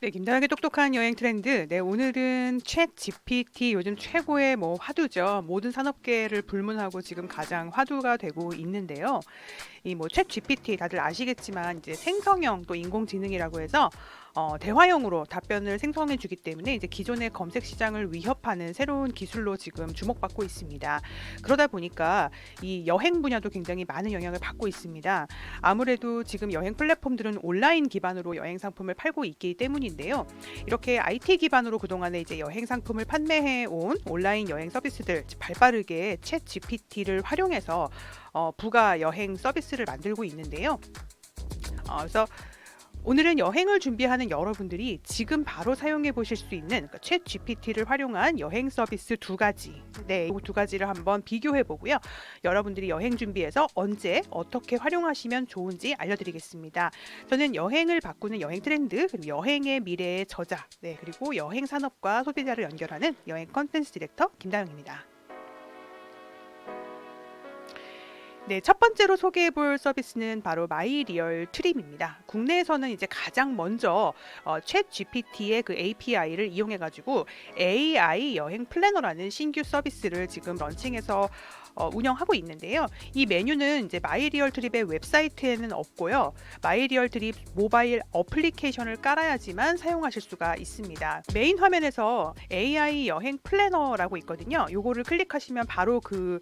네, 김다영의 똑똑한 여행 트렌드. 네, 오늘은 챗 GPT 요즘 최고의 화두죠. 모든 산업계를 불문하고 지금 가장 화두가 되고 있는데요. 이 챗 GPT 다들 아시겠지만 이제 생성형 또 인공지능이라고 해서 대화형으로 답변을 생성해 주기 때문에 이제 기존의 검색 시장을 위협하는 새로운 기술로 지금 주목받고 있습니다. 그러다 보니까 이 여행 분야도 굉장히 많은 영향을 받고 있습니다. 아무래도 지금 여행 플랫폼들은 온라인 기반으로 여행 상품을 팔고 있기 때문인데요. 이렇게 IT 기반으로 그동안에 이제 여행 상품을 판매해 온 온라인 여행 서비스들 발빠르게 챗 GPT를 활용해서 부가 여행 서비스를 만들고 있는데요. 그래서 오늘은 여행을 준비하는 여러분들이 지금 바로 사용해 보실 수 있는 챗 GPT를 활용한 여행 서비스 두 가지, 이 두 가지를 한번 비교해 보고요. 여러분들이 여행 준비에서 언제 어떻게 활용하시면 좋은지 알려드리겠습니다. 저는 여행을 바꾸는 여행 트렌드, 그리고 여행의 미래의 저자, 그리고 여행 산업과 소비자를 연결하는 여행 컨텐츠 디렉터 김다영입니다. 네, 첫 번째로 소개해 볼 서비스는 바로 마이리얼 트립입니다. 국내에서는 이제 가장 먼저 챗 GPT의 그 API를 이용해 가지고 AI 여행 플래너라는 신규 서비스를 지금 런칭해서 운영하고 있는데요. 이 메뉴는 이제 마이리얼 트립의 웹사이트에는 없고요. 마이리얼 트립 모바일 어플리케이션을 깔아야지만 사용하실 수가 있습니다. 메인 화면에서 AI 여행 플래너라고 있거든요. 요거를 클릭하시면 바로 그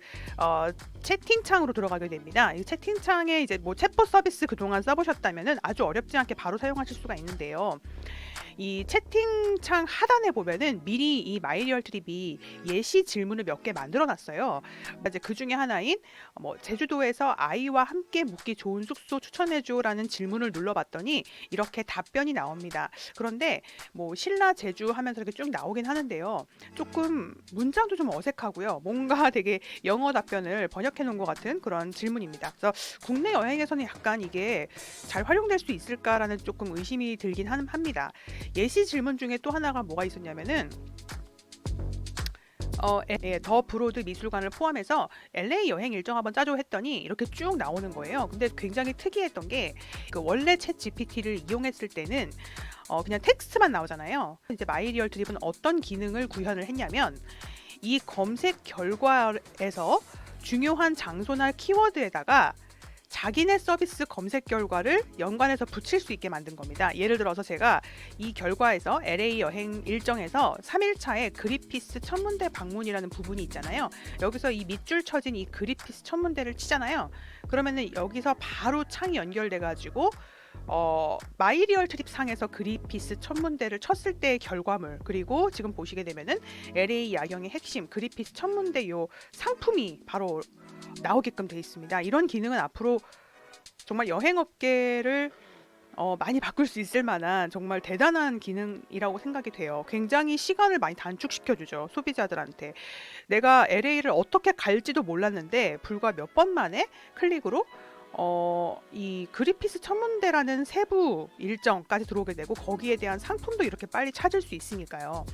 채팅창으로 들어가게 됩니다. 이 채팅창에 이제 챗봇 서비스 그동안 써보셨다면은 아주 어렵지 않게 바로 사용하실 수가 있는데요. 이 채팅창 하단에 보면은 미리 이 마이리얼 트립이 예시 질문을 몇 개 만들어 놨어요. 이제 그 중에 하나인 제주도에서 아이와 함께 묵기 좋은 숙소 추천해줘라는 질문을 눌러봤더니 이렇게 답변이 나옵니다. 그런데 신라 제주 하면서 이렇게 쭉 나오긴 하는데요. 조금 문장도 좀 어색하고요. 뭔가 되게 영어 답변을 번역해 놓은 것 같은 그런 질문입니다. 그래서 국내 여행에서는 약간 이게 잘 활용될 수 있을까라는 조금 의심이 들긴 합니다. 예시 질문 중에 또 하나가 뭐가 있었냐면은 더 브로드 미술관을 포함해서 LA 여행 일정 한번 짜줘 했더니 이렇게 쭉 나오는 거예요. 근데 굉장히 특이했던 게 그 원래 챗 GPT를 이용했을 때는 그냥 텍스트만 나오잖아요. 이제 마이리얼 드립은 어떤 기능을 구현을 했냐면 이 검색 결과에서 중요한 장소나 키워드에다가 자기네 서비스 검색 결과를 연관해서 붙일 수 있게 만든 겁니다. 예를 들어서 제가 이 결과에서 LA 여행 일정에서 3일차에 그리피스 천문대 방문이라는 부분이 있잖아요. 여기서 이 밑줄 쳐진 이 그리피스 천문대를 치잖아요. 그러면은 여기서 바로 창이 연결돼 가지고 마이리얼 트립 상에서 그리피스 천문대를 쳤을 때의 결과물, 그리고 지금 보시게 되면은 LA 야경의 핵심 그리피스 천문대 요 상품이 바로 나오게끔 되어 있습니다. 이런 기능은 앞으로 정말 여행업계를 많이 바꿀 수 있을 만한 정말 대단한 기능이라고 생각이 돼요. 굉장히 시간을 많이 단축시켜주죠. 소비자들한테. 내가 LA를 어떻게 갈지도 몰랐는데 불과 몇 번 만에 클릭으로 이 그리피스 천문대라는 세부 일정까지 들어오게 되고 거기에 대한 상품도 이렇게 빨리 찾을 수 있으니까요.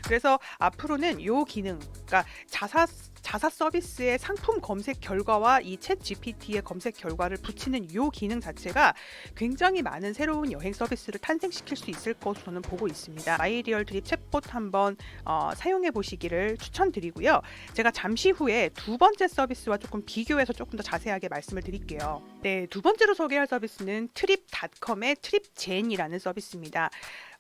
그래서 앞으로는 요 기능, 그러니까 자사 서비스의 상품 검색 결과와 이 챗 GPT의 검색 결과를 붙이는 요 기능 자체가 굉장히 많은 새로운 여행 서비스를 탄생시킬 수 있을 것으로 저는 보고 있습니다. 마이리얼 드립 챗봇 한번 사용해 보시기를 추천드리고요. 제가 잠시 후에 두 번째 서비스와 조금 비교해서 조금 더 자세하게 말씀을 드릴게요. 네, 두 번째로 소개할 서비스는 트립닷컴의 트립젠이라는 서비스입니다.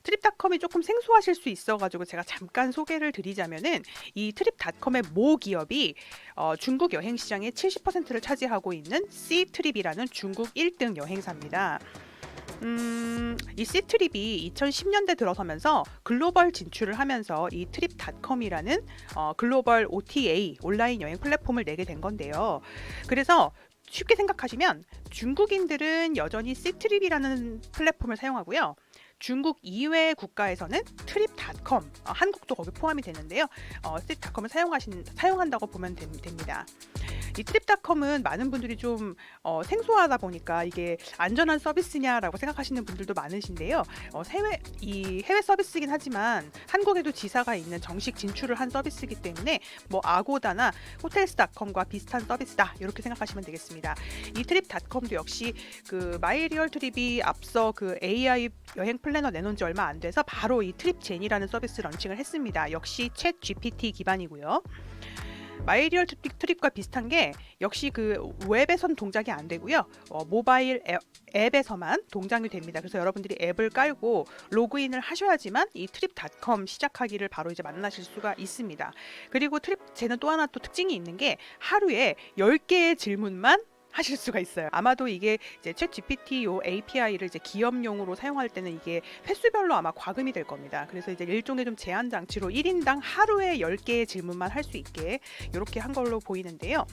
트립닷컴이 조금 생소하실 수 있어가지고 제가 잠깐 소개를 드리자면은 이 트립닷컴의 모 기업이 중국 여행 시장의 70%를 차지하고 있는 C트립이라는 중국 1등 여행사입니다. 이 C트립이 2010년대 들어서면서 글로벌 진출을 하면서 이 트립닷컴이라는 글로벌 OTA 온라인 여행 플랫폼을 내게 된 건데요. 그래서 쉽게 생각하시면 중국인들은 여전히 C트립이라는 플랫폼을 사용하고요. 중국 이외 국가에서는 트립닷컴, 한국도 거기 포함이 되는데요. 트립닷컴을 사용한다고 보면 됩니다. 이 트립닷컴은 많은 분들이 좀 생소하다 보니까 이게 안전한 서비스냐라고 생각하시는 분들도 많으신데요. 해외 서비스이긴 하지만 한국에도 지사가 있는 정식 진출을 한 서비스이기 때문에 뭐 아고다나 호텔스닷컴과 비슷한 서비스다 이렇게 생각하시면 되겠습니다. 이 트립닷컴도 역시 그 마이리얼 트립이 앞서 그 AI 여행 플래너 내놓은 지 얼마 안 돼서 바로 이 트립젠이라는 서비스 런칭을 했습니다. 역시 챗 GPT 기반이고요. 마이리얼 트립과 비슷한 게 역시 그 웹에선 동작이 안 되고요. 모바일 앱에서만 동작이 됩니다. 그래서 여러분들이 앱을 깔고 로그인을 하셔야지만 이 트립닷컴 시작하기를 바로 이제 만나실 수가 있습니다. 그리고 트립제는 또 하나 또 특징이 있는 게 하루에 10개의 질문만 하실 수가 있어요. 아마도 이게 이제 챗 GPT 요 API를 이제 기업용으로 사용할 때는 이게 횟수별로 아마 과금이 될 겁니다. 그래서 이제 일종의 좀 제한 장치로 1인당 하루에 10개의 질문만 할 수 있게 이렇게 한 걸로 보이는데요.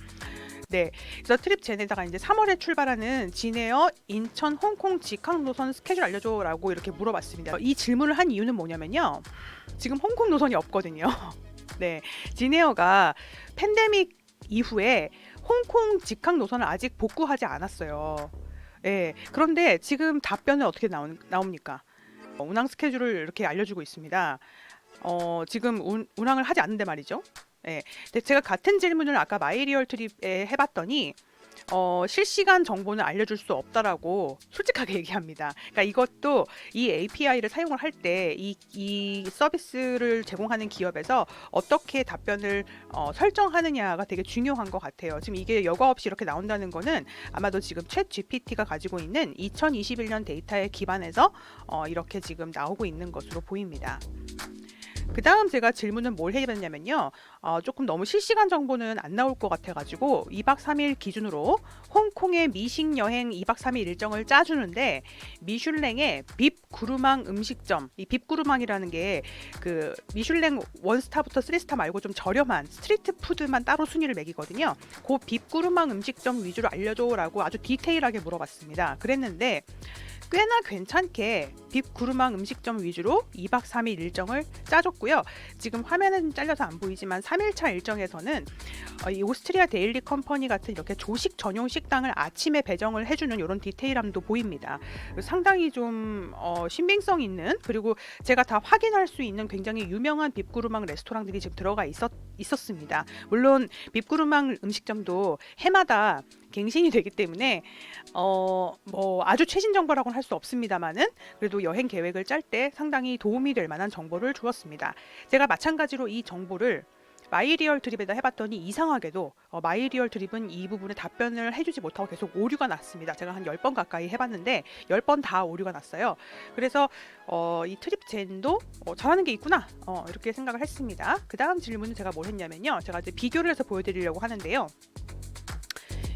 네, 그래서 트립젠에다가 이제 3월에 출발하는 진에어 인천 홍콩 직항 노선 스케줄 알려줘라고 이렇게 물어봤습니다. 이 질문을 한 이유는 뭐냐면요. 지금 홍콩 노선이 없거든요. 네, 진에어가 팬데믹 이후에 홍콩 직항 노선을 아직 복구하지 않았어요. 예, 그런데 지금 답변은 어떻게 나옵니까? 운항 스케줄을 이렇게 알려주고 있습니다. 지금 운항을 하지 않는데 말이죠. 예, 근데 제가 같은 질문을 아까 마이리얼 트립에 해봤더니 실시간 정보는 알려줄 수 없다라고 솔직하게 얘기합니다. 그러니까 이것도 이 API를 사용을 할 때 이 서비스를 제공하는 기업에서 어떻게 답변을 설정하느냐가 되게 중요한 것 같아요. 지금 이게 여과 없이 이렇게 나온다는 거는 아마도 지금 챗 GPT가 가지고 있는 2021년 데이터에 기반해서 이렇게 지금 나오고 있는 것으로 보입니다. 그 다음 제가 질문은 뭘 해봤냐면요. 조금 너무 실시간 정보는 안 나올 것 같아가지고 2박 3일 기준으로 홍콩의 미식 여행 2박 3일 일정을 짜주는데 미슐랭의 빕 구르망 음식점, 이 빕 구르망이라는 게 그 미슐랭 1스타부터 3스타 말고 좀 저렴한 스트리트 푸드만 따로 순위를 매기거든요. 그 빕 구르망 음식점 위주로 알려줘라고 아주 디테일하게 물어봤습니다. 그랬는데 꽤나 괜찮게 빕 구르망 음식점 위주로 2박 3일 일정을 짜줬고요. 지금 화면은 잘려서 안 보이지만 3일차 일정에서는 이 오스트리아 데일리 컴퍼니 같은 이렇게 조식 전용 식당을 아침에 배정을 해주는 이런 디테일함도 보입니다. 상당히 좀 신빙성 있는, 그리고 제가 다 확인할 수 있는 굉장히 유명한 빕 구르망 레스토랑들이 지금 들어가 있었습니다. 물론 빕 구르망 음식점도 해마다 갱신이 되기 때문에 뭐 아주 최신 정보라고는 할 수 없습니다만은 그래도 여행 계획을 짤 때 상당히 도움이 될 만한 정보를 주었습니다. 제가 마찬가지로 이 정보를 마이리얼 드립에다 해봤더니 이상하게도 마이리얼 드립은 이 부분에 답변을 해주지 못하고 계속 오류가 났습니다. 제가 한 10번 가까이 해봤는데 10번 다 오류가 났어요. 그래서 이 트립젠도 잘하는 게 있구나 이렇게 생각을 했습니다. 그 다음 질문은 제가 뭘 했냐면요. 제가 이제 비교를 해서 보여드리려고 하는데요.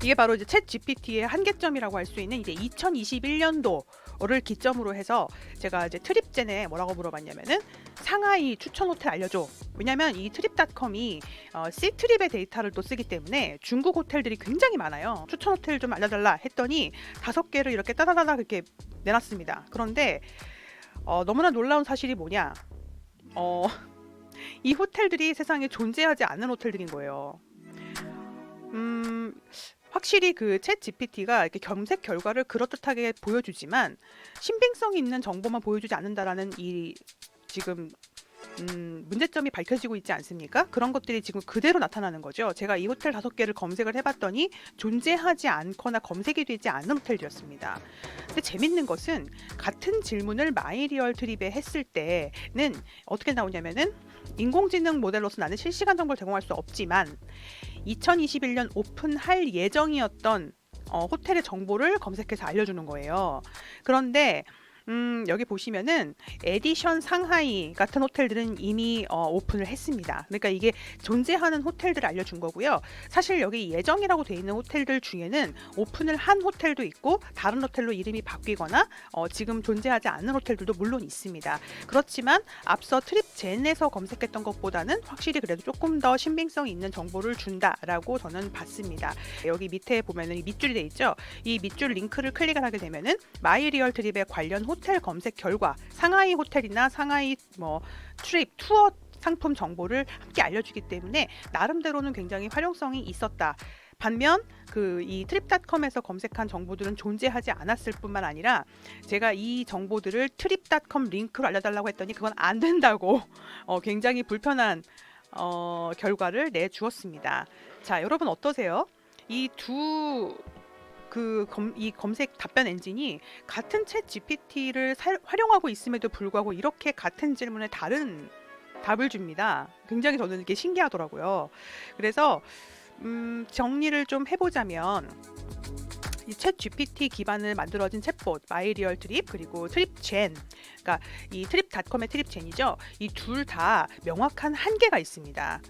이게 바로 이제 챗 GPT의 한계점이라고 할 수 있는 이제 2021년도를 기점으로 해서 제가 이제 트립젠에 뭐라고 물어봤냐면은 상하이 추천 호텔 알려줘. 왜냐면 이 트립닷컴이 C트립의 데이터를 또 쓰기 때문에 중국 호텔들이 굉장히 많아요. 추천 호텔 좀 알려달라 했더니 5개를 이렇게 따다다다 그렇게 내놨습니다. 그런데 너무나 놀라운 사실이 뭐냐? 이 호텔들이 세상에 존재하지 않는 호텔들인 거예요. 확실히 그 챗 GPT가 이렇게 검색 결과를 그럴듯하게 보여주지만 신빙성 있는 정보만 보여주지 않는다라는 이 지금 문제점이 밝혀지고 있지 않습니까? 그런 것들이 지금 그대로 나타나는 거죠. 제가 이 호텔 5개를 검색을 해봤더니 존재하지 않거나 검색이 되지 않는 호텔이었습니다. 근데 재밌는 것은 같은 질문을 마이리얼 트립에 했을 때는 어떻게 나오냐면은 인공지능 모델로서 나는 실시간 정보를 제공할 수 없지만 2021년 오픈할 예정이었던 호텔의 정보를 검색해서 알려주는 거예요. 그런데 여기 보시면은 에디션 상하이 같은 호텔들은 이미 오픈을 했습니다. 그러니까 이게 존재하는 호텔들을 알려준 거고요. 사실 여기 예정이라고 돼 있는 호텔들 중에는 오픈을 한 호텔도 있고 다른 호텔로 이름이 바뀌거나 지금 존재하지 않는 호텔들도 물론 있습니다. 그렇지만 앞서 트립젠에서 검색했던 것보다는 확실히 그래도 조금 더 신빙성 있는 정보를 준다라고 저는 봤습니다. 여기 밑에 보면은 이 밑줄이 돼 있죠. 이 밑줄 링크를 클릭을 하게 되면은 마이리얼 트립에 관련 호텔 검색 결과 상하이 호텔이나 상하이 트립 투어 상품 정보를 함께 알려주기 때문에 나름대로는 굉장히 활용성이 있었다. 반면 이 trip.com에서 검색한 정보들은 존재하지 않았을 뿐만 아니라 제가 이 정보들을 trip.com 링크로 알려달라고 했더니 그건 안 된다고 굉장히 불편한 결과를 내주었습니다. 자, 여러분 어떠세요? 이 검색 답변 엔진이 같은 챗 GPT를 활용하고 있음에도 불구하고 이렇게 같은 질문에 다른 답을 줍니다. 굉장히 저는 이게 신기하더라고요. 그래서 정리를 좀 해보자면 이 챗 GPT 기반을 만들어진 챗봇 마이리얼 트립 그리고 트립젠, 그러니까 이 트립닷컴의 트립젠이죠. 이 둘 다 명확한 한계가 있습니다.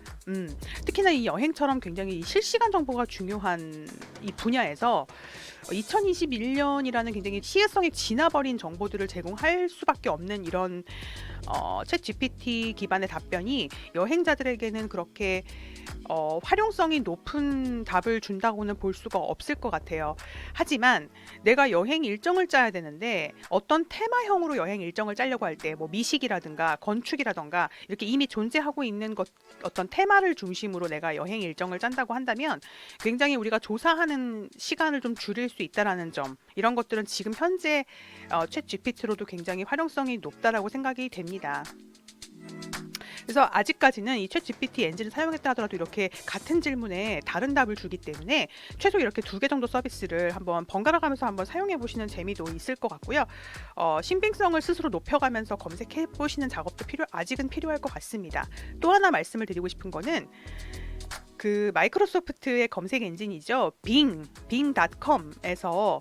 특히나 이 여행처럼 굉장히 실시간 정보가 중요한 이 분야에서 2021년이라는 굉장히 시의성이 지나버린 정보들을 제공할 수밖에 없는 이런 챗 GPT 기반의 답변이 여행자들에게는 그렇게 활용성이 높은 답을 준다고는 볼 수가 없을 것 같아요. 하지만 내가 여행 일정을 짜야 되는데 어떤 테마형으로 여행 일정을 짜려고 할 때 뭐 미식이라든가 건축이라든가 이렇게 이미 존재하고 있는 어떤 테마를 중심으로 내가 여행 일정을 짠다고 한다면 굉장히 우리가 조사하는 시간을 좀 줄일 수 있다라는 점, 이런 것들은 지금 현재 챗 GPT로도 굉장히 활용성이 높다라고 생각이 됩니다. 그래서 아직까지는 이 챗 GPT 엔진을 사용했다 하더라도 이렇게 같은 질문에 다른 답을 주기 때문에 최소 이렇게 2개 정도 서비스를 한번 번갈아 가면서 한번 사용해 보시는 재미도 있을 것 같고요. 신빙성을 스스로 높여가면서 검색해 보시는 작업도 아직은 필요할 것 같습니다. 또 하나 말씀을 드리고 싶은 거는 그 마이크로소프트의 검색 엔진이죠. bing.com에서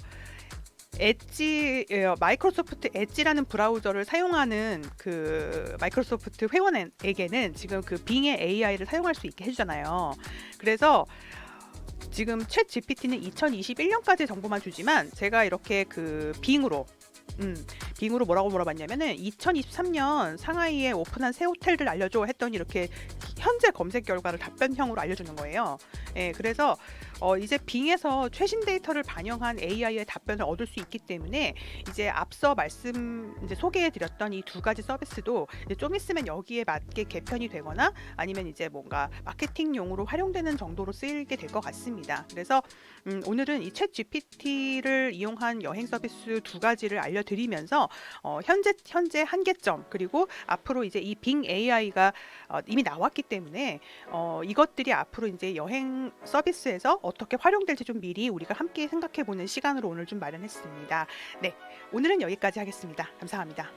마이크로소프트 엣지라는 브라우저를 사용하는 그 마이크로소프트 회원에게는 지금 그 빙의 AI를 사용할 수 있게 해주잖아요. 그래서 지금 챗 GPT는 2021년까지 정보만 주지만 제가 이렇게 그 빙으로 뭐라고 물어봤냐면은 2023년 상하이에 오픈한 새 호텔들 알려줘 했더니 이렇게 현재 검색 결과를 답변형으로 알려주는 거예요. 예, 그래서 이제 빙에서 최신 데이터를 반영한 AI의 답변을 얻을 수 있기 때문에 이제 앞서 이제 소개해드렸던 이 2가지 서비스도 이제 좀 있으면 여기에 맞게 개편이 되거나 아니면 이제 뭔가 마케팅용으로 활용되는 정도로 쓰이게 될 것 같습니다. 그래서 오늘은 이 챗 GPT를 이용한 여행 서비스 2가지를 알려드리면서 현재 한계점, 그리고 앞으로 이제 이 빙 AI가 이미 나왔기 때문에 이것들이 앞으로 이제 여행 서비스에서 어떻게 활용될지 좀 미리 우리가 함께 생각해보는 시간으로 오늘 좀 마련했습니다. 네, 오늘은 여기까지 하겠습니다. 감사합니다.